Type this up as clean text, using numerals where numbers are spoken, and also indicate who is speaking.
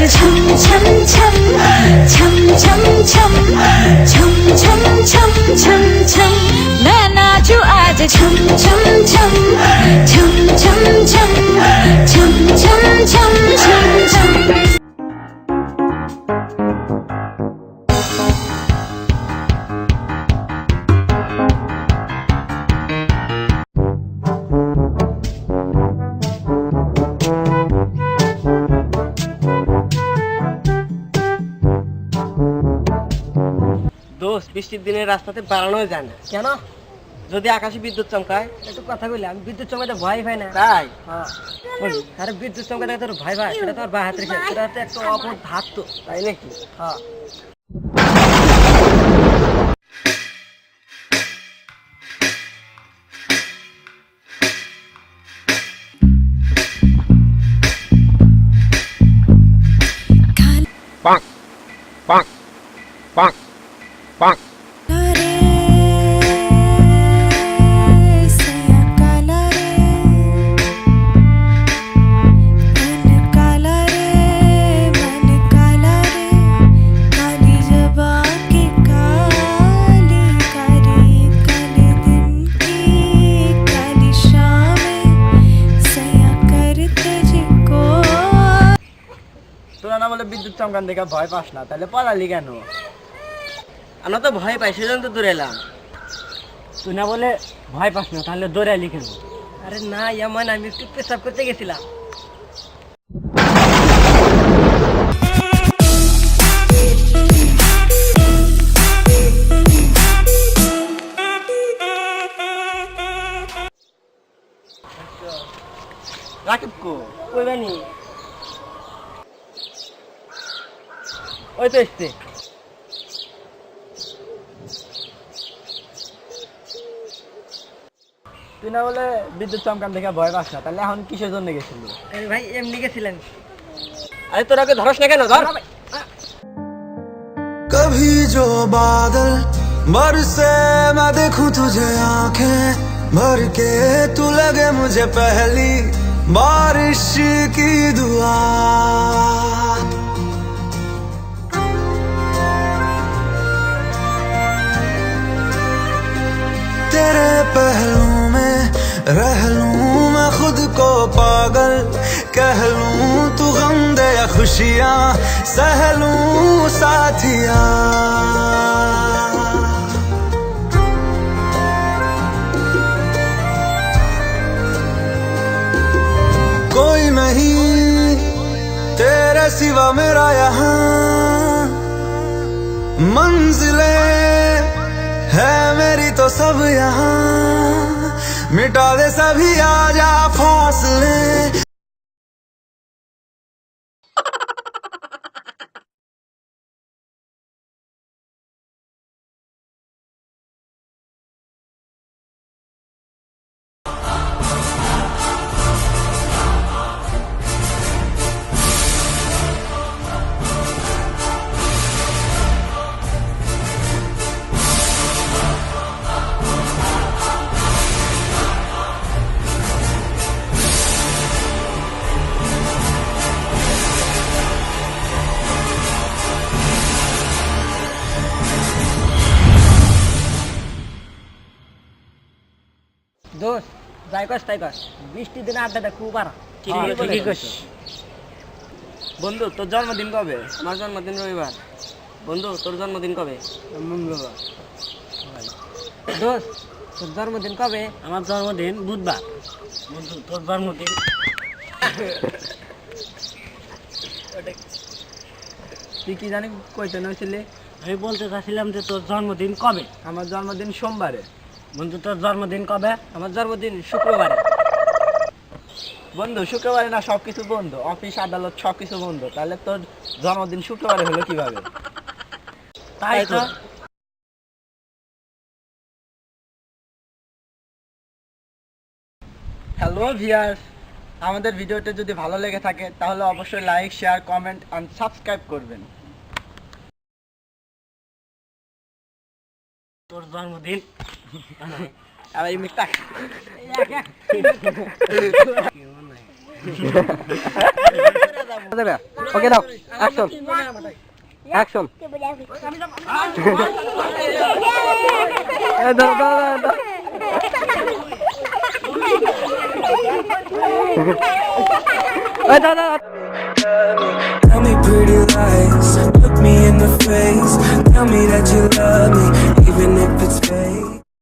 Speaker 1: छम छम छम छम छम छम छम छम छम छम छम मैं नाचूं आज छम छम छम छम छम छम छम छम छम छम छम।
Speaker 2: বৃষ্টির দিনে রাস্তাতে বাড়ানো যায় না কেন? যদি আকাশে বিদ্যুৎ চমকায় একটু কথা বললে আমি বিদ্যুৎ চমকাতে ভয় পাই না। তাই? হ্যাঁ। আরে বিদ্যুৎ চমকাতে তোর ভয় পায় সেটা তোর বা হাত রেখে সেটা তো একটা অপর ধাত তো, তাই নাকি? হ্যাঁ।
Speaker 3: Bonk, bonk, bonk, bonk.
Speaker 2: তোরা না বলে বিদ্যুৎ চমকান দেখে ভয় পাস না, তাহলে পালালি কেন? আমরা তো ভয় পাই সেজন্য তো দৌড়ে এলাম। তুই না বলে ভয় পাস না তাহলে দৌড়ে এলি কেন? আরে না ইয়ামান, আমি একটু পেশাব করতে গেছিলাম। রাকিব কই বানি? ওই তো এসছে। তুই না বলে বিদ্যুৎ চমকান দেখে ভয় পাস না, তাহলে এখন কিসের জন্য গেছিলি? ভাই এমনি গেছিলেন। আরে তোরা ওকে ধরস না কেন? ধর।
Speaker 4: कभी जो बादल बरसे मैं देखूं तुझे आंखें भर के, तू लगे मुझे पहली बारिश की दुआ। तेरे पहलू में रह लूं मैं खुद को पागल कह लूं, तू गम दे या खुशियां सह लूं साथिया। कोई नहीं तेरे सिवा मेरा यहाँ, मंजिलें है मेरी तो सब यहाँ, मिटा दे सभी आजा फासले।
Speaker 2: দোস্ত যাই কস তাই কস, বৃষ্টির দিনে আড্ডাটা খুব আর ঠিকই কস। বন্ধু তোর জন্মদিন কবে? আমার জন্মদিন রবিবার। বন্ধু তোর জন্মদিন কবে? মঙ্গলবার। দোস্ত তোর জন্মদিন কবে? আমার জন্মদিন বুধবার। বন্ধু তোর জন্মদিন তুই কি জানি কইতে নইছিলি? আমি বলতে চাচ্ছিলাম যে তোর জন্মদিন কবে? আমার জন্মদিন সোমবারে। বন্ধু তোর জন্মদিন কবে? আমার জন্মদিন শুক্রবারে। বন্ধু শুক্রবারে না সব কিছু বন্ধ, অফিস আদালত সব কিছু বন্ধ, তাহলে তোর জন্মদিন শুক্রবারে হলো কিভাবে? তাই তো। হ্যালো ভিউয়ার্স, আমাদের ভিডিওটা যদি ভালো লেগে থাকে তাহলে অবশ্যই like, share, comment and subscribe করবেন। তোর জন্মদিন আবার এই মিস্টাক ওকে দাও, অ্যাকশন অ্যাকশন। দাও দাও দাও।
Speaker 4: Tell me pretty lies, look me in the face, tell me that you love me, even if it's fake.